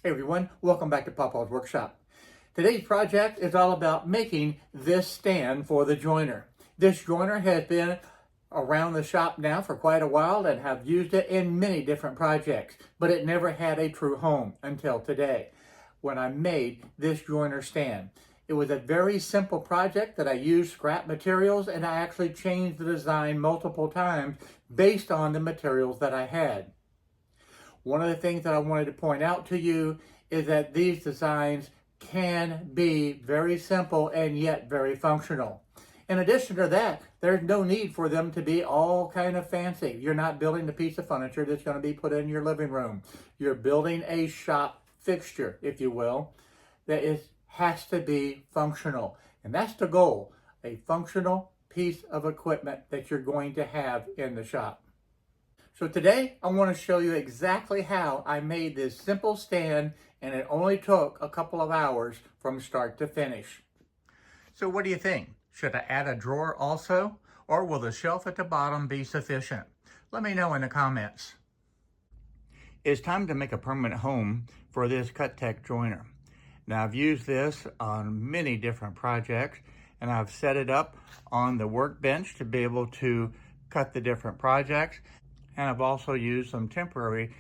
Hey everyone, welcome back to Papa's Workshop. Today's project is all about making this stand for the joiner. This joiner has been around the shop now for quite a while and have used it in many different projects, but it never had a true home until today when I made this joiner stand. It was a very simple project that I used scrap materials, and I actually changed the design multiple times based on the materials that I had. One of the things that I wanted to point out to you is that these designs can be very simple and yet very functional. In addition to that, there's no need for them to be all kind of fancy. You're not building a piece of furniture that's going to be put in your living room. You're building a shop fixture, if you will, that has to be functional. And that's the goal, a functional piece of equipment that you're going to have in the shop. So today I want to show you exactly how I made this simple stand, and it only took a couple of hours from start to finish. So what do you think? Should I add a drawer also? Or will the shelf at the bottom be sufficient? Let me know in the comments. It's time to make a permanent home for this CUTECH joiner. Now I've used this on many different projects, and I've set it up on the workbench to be able to cut the different projects. And I've also used some temporary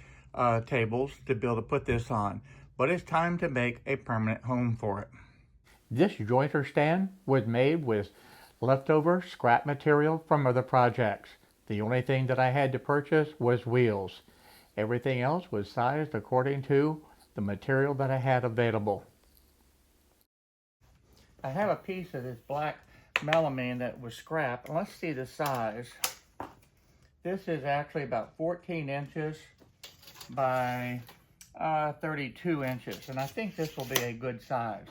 tables to be able to put this on. But it's time to make a permanent home for it. This jointer stand was made with leftover scrap material from other projects. The only thing that I had to purchase was wheels. Everything else was sized according to the material that I had available. I have a piece of this black melamine that was scrap. Let's see the size. This is actually about 14 inches by 32 inches, and I think this will be a good size.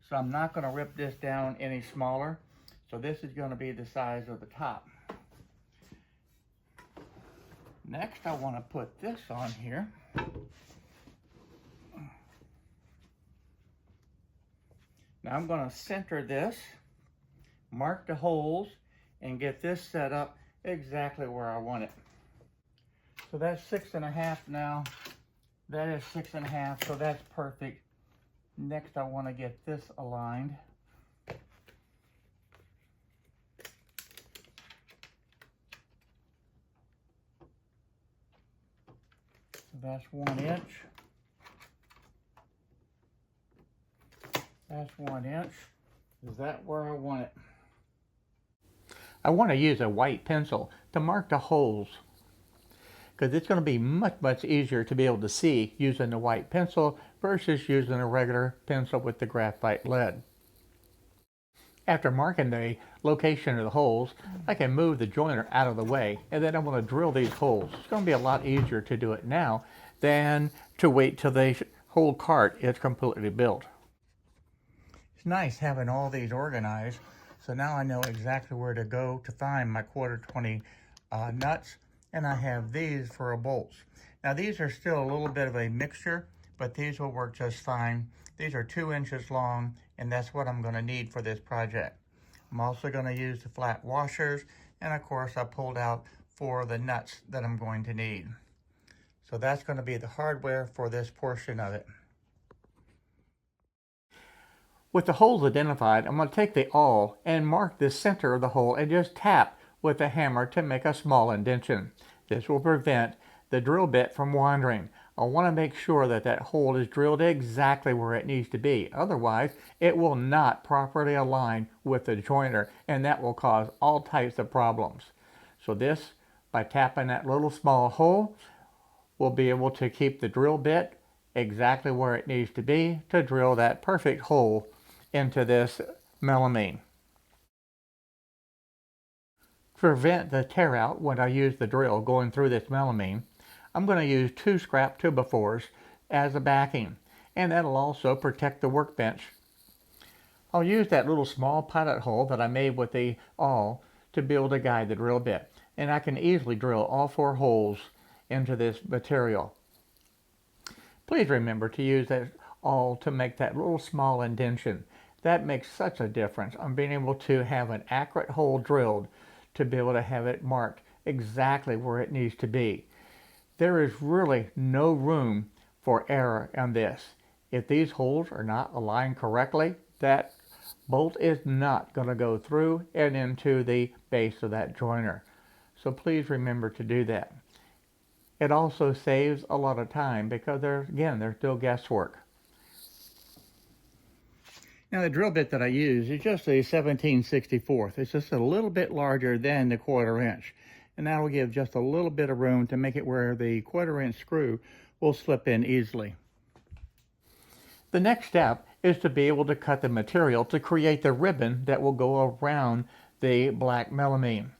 So I'm not going to rip this down any smaller. So this is going to be the size of the top. Next, I want to put this on here. Now I'm going to center this, mark the holes, and get this set up exactly where I want it. So that's 6.5 now. That is 6.5, so that's perfect. Next, I want to get this aligned. So that's 1 inch. That's 1 inch. Is that where I want it? I want to use a white pencil to mark the holes, because it's going to be much easier to be able to see using the white pencil versus using a regular pencil with the graphite lead. After marking the location of the holes, I can move the joiner out of the way, and then I'm going to drill these holes. It's going to be a lot easier to do it now than to wait till the whole cart is completely built. It's nice having all these organized. So now I know exactly where to go to find my 1/4-20 nuts, and I have these for bolts. Now these are still a little bit of a mixture, but these will work just fine. These are 2 inches long, and that's what I'm going to need for this project. I'm also going to use the flat washers, and of course I pulled out for the nuts that I'm going to need. So that's going to be the hardware for this portion of it. With the holes identified, I'm going to take the awl and mark the center of the hole and just tap with the hammer to make a small indentation. This will prevent the drill bit from wandering. I want to make sure that that hole is drilled exactly where it needs to be. Otherwise, it will not properly align with the joiner, and that will cause all types of problems. So this, by tapping that little small hole, will be able to keep the drill bit exactly where it needs to be to drill that perfect hole into this melamine. To prevent the tear out when I use the drill going through this melamine, I'm going to use 2 scrap 2x4s as a backing, and that'll also protect the workbench. I'll use that little small pilot hole that I made with the awl to be able to guide the drill bit, and I can easily drill all 4 holes into this material. Please remember to use that awl to make that little small indentation. That makes such a difference on being able to have an accurate hole drilled to be able to have it marked exactly where it needs to be. There is really no room for error in this. If these holes are not aligned correctly, that bolt is not going to go through and into the base of that joiner. So please remember to do that. It also saves a lot of time because there's still guesswork. Now the drill bit that I use is just a 17/64. It's just a little bit larger than the 1/4 inch. And that'll give just a little bit of room to make it where the 1/4 inch screw will slip in easily. The next step is to be able to cut the material to create the ribbon that will go around the black melamine.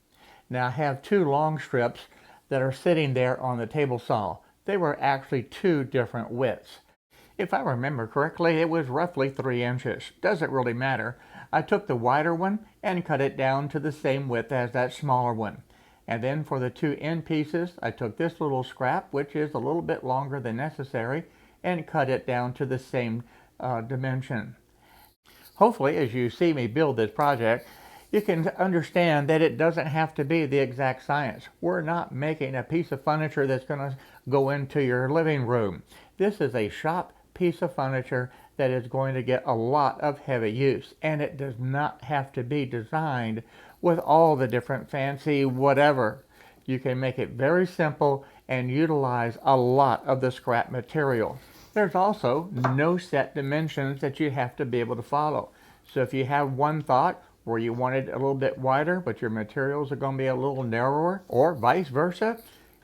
Now I have 2 long strips that are sitting there on the table saw. They were actually 2 different widths. If I remember correctly, it was roughly 3 inches. Doesn't really matter. I took the wider one and cut it down to the same width as that smaller one. And then for the 2 end pieces, I took this little scrap, which is a little bit longer than necessary, and cut it down to the same dimension. Hopefully, as you see me build this project, you can understand that it doesn't have to be the exact science. We're not making a piece of furniture that's going to go into your living room. This is a shop piece of furniture that is going to get a lot of heavy use, and it does not have to be designed with all the different fancy whatever. You can make it very simple and utilize a lot of the scrap material. There's also no set dimensions that you have to be able to follow. So if you have one thought where you want it a little bit wider but your materials are going to be a little narrower, or vice versa,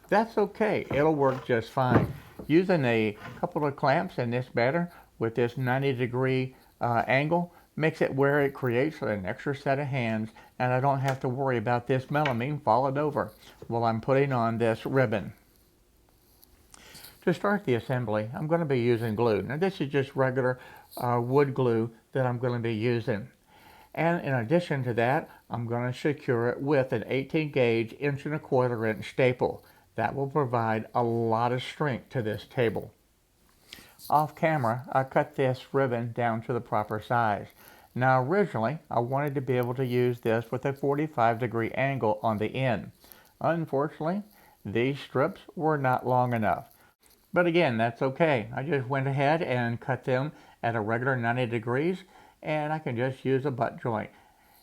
that's okay. It'll work just fine. Using a couple of clamps in this batter with this 90-degree angle makes it where it creates an extra set of hands, and I don't have to worry about this melamine falling over while I'm putting on this ribbon. To start the assembly, I'm going to be using glue. Now this is just regular wood glue that I'm going to be using. And in addition to that, I'm going to secure it with an 18 gauge 1¼ inch staple. That will provide a lot of strength to this table. Off camera, I cut this ribbon down to the proper size. Now originally, I wanted to be able to use this with a 45-degree angle on the end. Unfortunately, these strips were not long enough. But again, that's okay. I just went ahead and cut them at a regular 90 degrees, and I can just use a butt joint.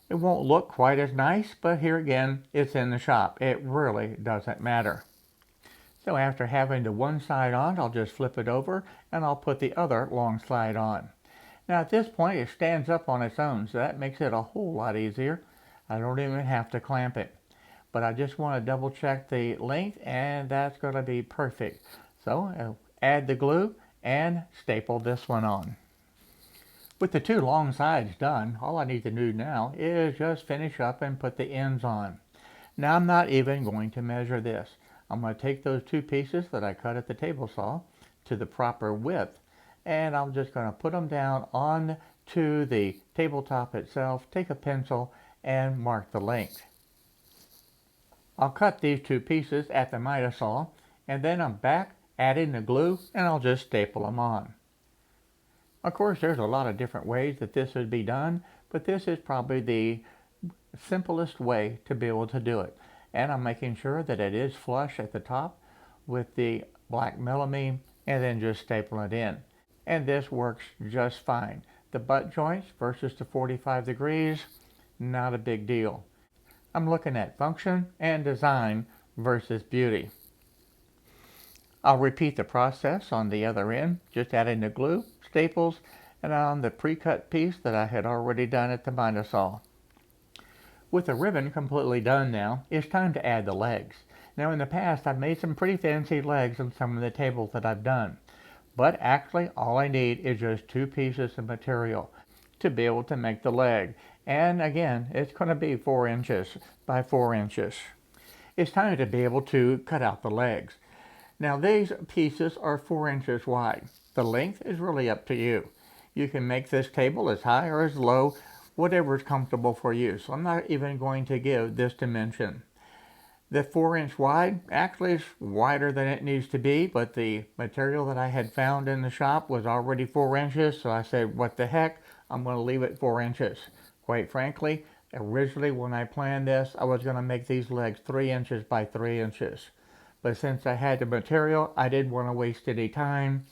It won't look quite as nice, but here again, it's in the shop. It really doesn't matter. So after having the one side on, I'll just flip it over and I'll put the other long side on. Now at this point, it stands up on its own, so that makes it a whole lot easier. I don't even have to clamp it. But I just want to double check the length, and that's going to be perfect. So I'll add the glue and staple this one on. With the 2 long sides done, all I need to do now is just finish up and put the ends on. Now I'm not even going to measure this. I'm going to take those 2 pieces that I cut at the table saw to the proper width, and I'm just going to put them down onto the tabletop itself, take a pencil, and mark the length. I'll cut these 2 pieces at the miter saw, and then I'm back adding the glue, and I'll just staple them on. Of course, there's a lot of different ways that this would be done, but this is probably the simplest way to be able to do it. And I'm making sure that it is flush at the top with the black melamine, and then just staple it in. And this works just fine. The butt joints versus the 45 degrees, not a big deal. I'm looking at function and design versus beauty. I'll repeat the process on the other end, just adding the glue, staples, and on the pre-cut piece that I had already done at the miter saw. With the ribbon completely done now, it's time to add the legs. Now in the past, I've made some pretty fancy legs on some of the tables that I've done. But actually, all I need is just 2 pieces of material to be able to make the leg. And again, it's going to be 4 inches by 4 inches. It's time to be able to cut out the legs. Now these pieces are 4 inches wide. The length is really up to you. You can make this table as high or as low, whatever is comfortable for you. So I'm not even going to give this dimension. The 4-inch wide actually is wider than it needs to be, but the material that I had found in the shop was already 4 inches, so I said, what the heck, I'm going to leave it 4 inches. Quite frankly, originally when I planned this, I was going to make these legs 3 inches by 3 inches. But since I had the material, I didn't want to waste any time.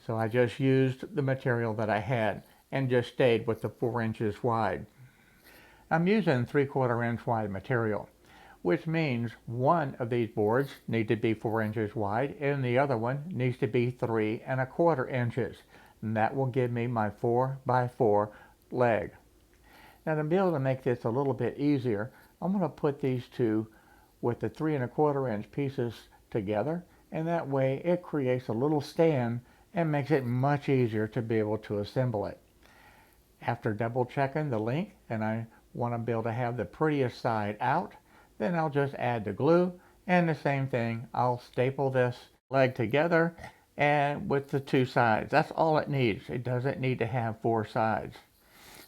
So I just used the material that I had and just stayed with the 4 inches wide. I'm using 3/4 inch wide material, which means one of these boards need to be 4 inches wide and the other one needs to be 3¼ inches. And that will give me my 4x4 leg. Now to be able to make this a little bit easier, I'm going to put these two with the 3¼ inch pieces together, and that way it creates a little stand and makes it much easier to be able to assemble it. After double checking the length, and I want to be able to have the prettiest side out, then I'll just add the glue, and the same thing, I'll staple this leg together and with the 2 sides. That's all it needs. It doesn't need to have 4 sides.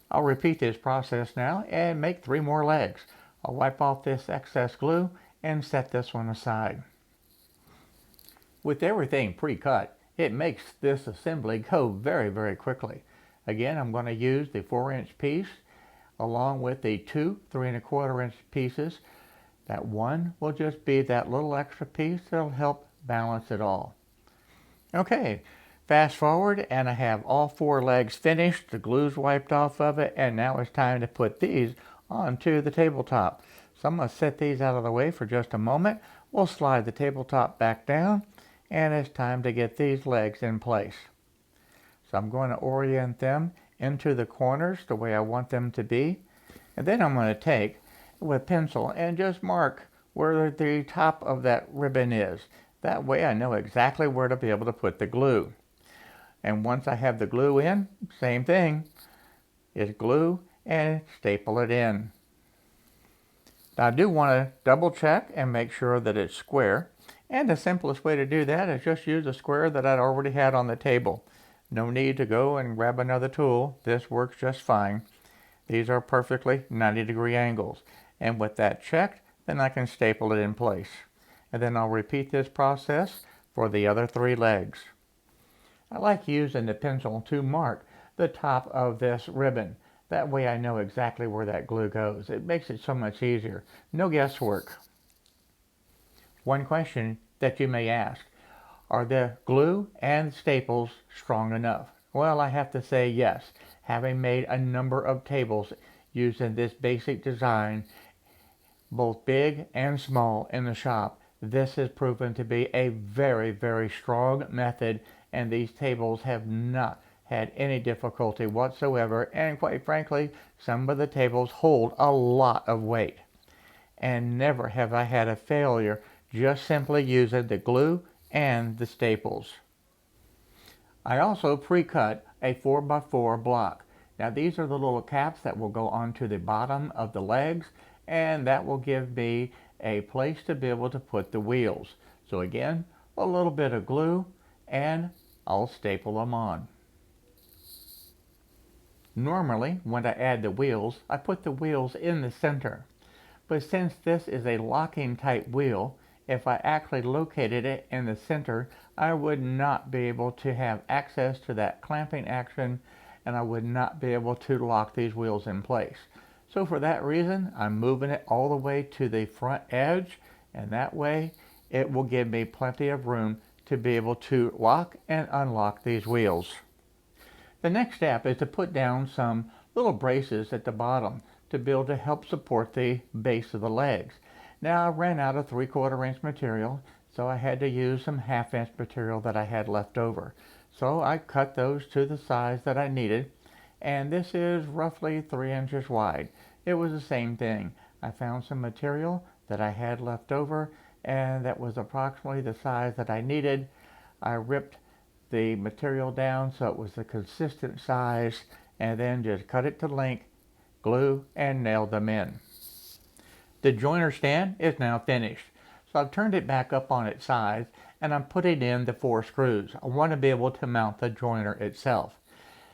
I'll repeat this process now and make 3 more legs. I'll wipe off this excess glue and set this one aside. With everything pre-cut, it makes this assembly go very, very quickly. Again, I'm going to use the 4 inch piece along with the 2 3¼ inch pieces. That one will just be that little extra piece that'll help balance it all. Okay, fast forward and I have all 4 legs finished, the glue's wiped off of it, and now it's time to put these onto the tabletop. So I'm going to set these out of the way for just a moment. We'll slide the tabletop back down, and it's time to get these legs in place. So I'm going to orient them into the corners the way I want them to be. And then I'm going to take with pencil and just mark where the top of that ribbon is. That way I know exactly where to be able to put the glue. And once I have the glue in, same thing, is glue and staple it in. Now I do want to double check and make sure that it's square. And the simplest way to do that is just use a square that I'd already had on the table. No need to go and grab another tool. This works just fine. These are perfectly 90-degree angles. And with that checked, then I can staple it in place. And then I'll repeat this process for the other 3 legs. I like using the pencil to mark the top of this ribbon. That way I know exactly where that glue goes. It makes it so much easier. No guesswork. One question that you may ask, are the glue and staples strong enough? Well, I have to say yes. Having made a number of tables using this basic design, both big and small in the shop, this has proven to be a very, very strong method, and these tables have not had any difficulty whatsoever, and quite frankly, some of the tables hold a lot of weight. And never have I had a failure just simply using the glue and the staples. I also pre-cut a 4x4 block. Now these are the little caps that will go onto the bottom of the legs, and that will give me a place to be able to put the wheels. So again, a little bit of glue and I'll staple them on. Normally when I add the wheels, I put the wheels in the center. But since this is a locking type wheel, if I actually located it in the center, I would not be able to have access to that clamping action, and I would not be able to lock these wheels in place. So for that reason, I'm moving it all the way to the front edge, and that way it will give me plenty of room to be able to lock and unlock these wheels. The next step is to put down some little braces at the bottom to be able to help support the base of the legs. Now I ran out of 3/4 inch material, so I had to use some 1/2 inch material that I had left over. So I cut those to the size that I needed, and this is roughly 3 inches wide. It was the same thing. I found some material that I had left over, and that was approximately the size that I needed. I ripped the material down so it was a consistent size, and then just cut it to length, glue, and nailed them in. The joiner stand is now finished. So I've turned it back up on its sides, and I'm putting in the 4 screws. I want to be able to mount the joiner itself.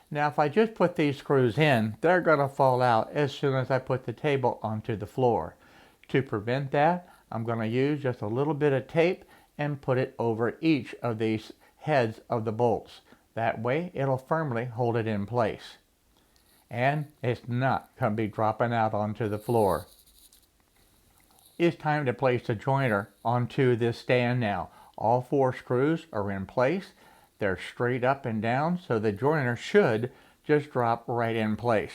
Now if I just put these screws in, they're going to fall out as soon as I put the table onto the floor. To prevent that, I'm going to use just a little bit of tape and put it over each of these heads of the bolts. That way it'll firmly hold it in place. And it's not going to be dropping out onto the floor. It's time to place the joiner onto this stand now. All 4 screws are in place. They're straight up and down, so the joiner should just drop right in place.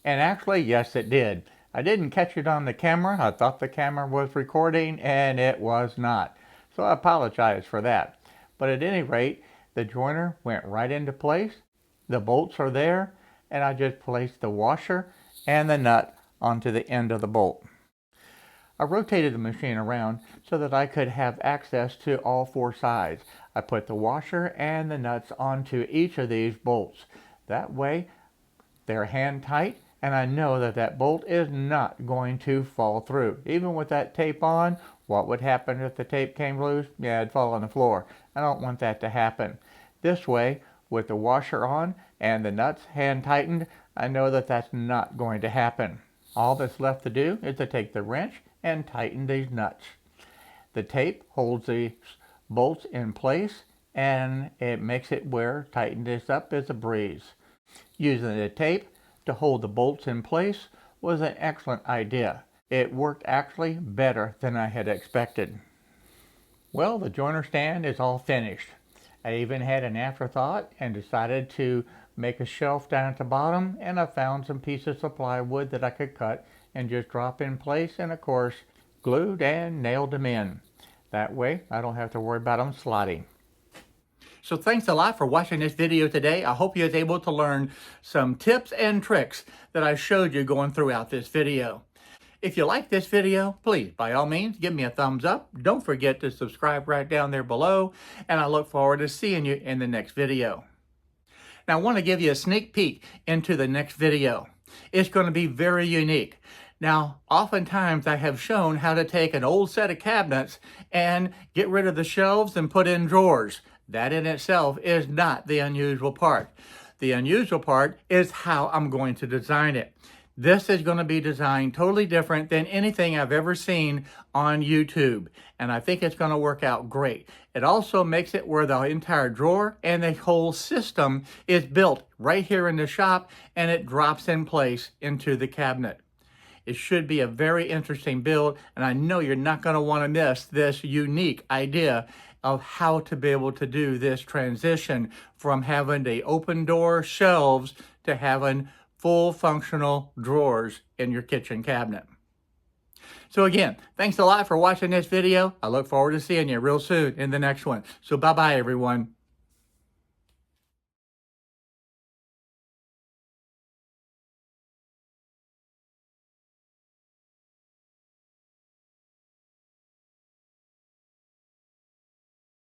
And actually, yes, it did. I didn't catch it on the camera. I thought the camera was recording, and it was not. So I apologize for that. But at any rate, the joiner went right into place. The bolts are there, and I just placed the washer and the nut onto the end of the bolt. I rotated the machine around so that I could have access to all four sides. I put the washer and the nuts onto each of these bolts. That way, they're hand tight, and I know that that bolt is not going to fall through. Even with that tape on, what would happen if the tape came loose? Yeah, it'd fall on the floor. I don't want that to happen. This way, with the washer on and the nuts hand tightened, I know that that's not going to happen. All that's left to do is to take the wrench and tighten these nuts. The tape holds the bolts in place, and it makes it where tightening this up is a breeze. Using the tape to hold the bolts in place was an excellent idea. It worked actually better than I had expected. Well, the joiner stand is all finished. I even had an afterthought and decided to make a shelf down at the bottom, and I found some pieces of plywood that I could cut and just drop in place, and of course glued and nailed them in. That way I don't have to worry about them sliding. So thanks a lot for watching this video today. I hope you was able to learn some tips and tricks that I showed you going throughout this video. If you like this video, please, by all means, give me a thumbs up. Don't forget to subscribe right down there below, and I look forward to seeing you in the next video. Now, I want to give you a sneak peek into the next video. It's going to be very unique. Now, oftentimes I have shown how to take an old set of cabinets and get rid of the shelves and put in drawers. That in itself is not the unusual part. The unusual part is how I'm going to design it. This is going to be designed totally different than anything I've ever seen on YouTube, and I think it's going to work out great. It also makes it where the entire drawer and the whole system is built right here in the shop, and it drops in place into the cabinet. It should be a very interesting build, and I know you're not going to want to miss this unique idea of how to be able to do this transition from having the open door shelves to having full functional drawers in your kitchen cabinet. So again, thanks a lot for watching this video. I look forward to seeing you real soon in the next one. So bye-bye, everyone.